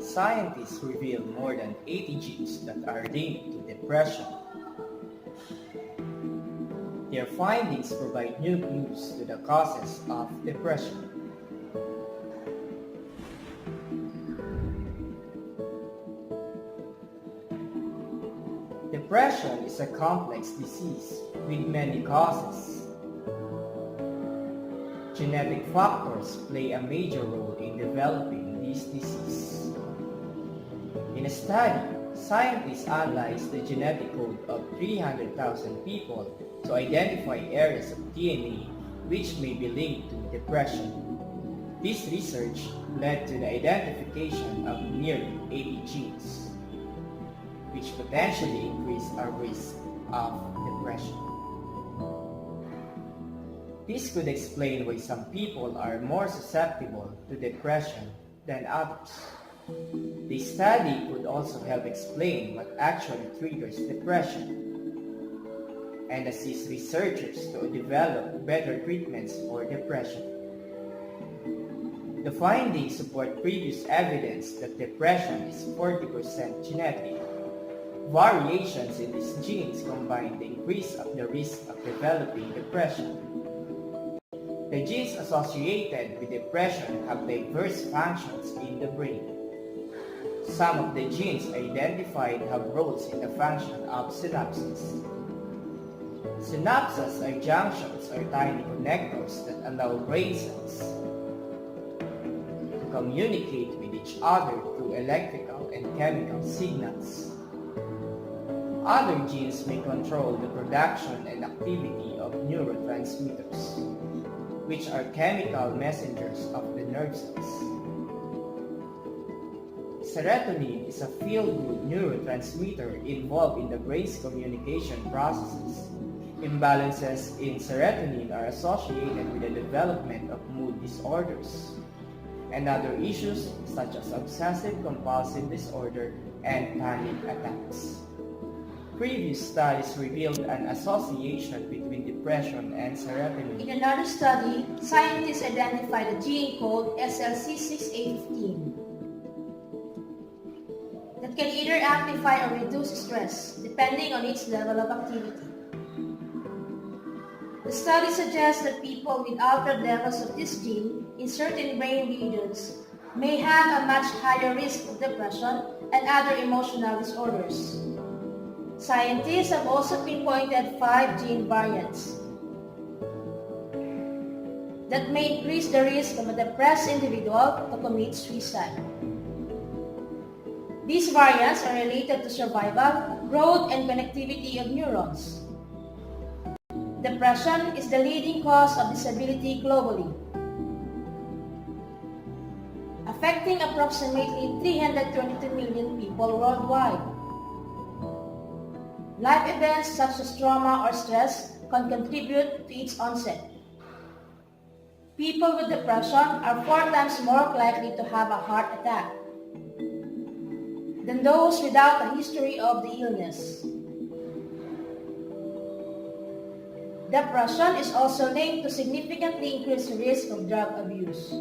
Scientists reveal more than 80 genes that are linked to depression. Their findings provide new clues to the causes of depression. Depression is a complex disease with many causes. Genetic factors play a major role in developing this disease. In a study, scientists analyzed the genetic code of 300,000 people to identify areas of DNA which may be linked to depression. This research led to the identification of nearly 80 genes, which potentially increase our risk of depression. This could explain why some people are more susceptible to depression than others. The study could also help explain what actually triggers depression and assist researchers to develop better treatments for depression. The findings support previous evidence that depression is 40% genetic. Variations in these genes combine to increase the risk of developing depression. The genes associated with depression have diverse functions in the brain. Some of the genes identified have roles in the function of synapses. Synapses are junctions or tiny connectors that allow brain cells to communicate with each other through electrical and chemical signals. Other genes may control the production and activity of neurotransmitters, which are chemical messengers of the nerve cells. Serotonin is a feel-good neurotransmitter involved in the brain's communication processes. Imbalances in serotonin are associated with the development of mood disorders and other issues such as obsessive-compulsive disorder and panic attacks. Previous studies revealed an association between depression and serotonin. In another study, scientists identified a gene called SLC6A15 that can either amplify or reduce stress depending on its level of activity. The study suggests that people with altered levels of this gene in certain brain regions may have a much higher risk of depression and other emotional disorders. Scientists have also pinpointed 5 gene variants that may increase the risk of a depressed individual to commit suicide. These variants are related to survival, growth, and connectivity of neurons. Depression is the leading cause of disability globally, affecting approximately 322 million people worldwide. Life events such as trauma or stress can contribute to its onset. People with depression are 4 times more likely to have a heart attack than those without a history of the illness. Depression is also linked to significantly increased risk of drug abuse.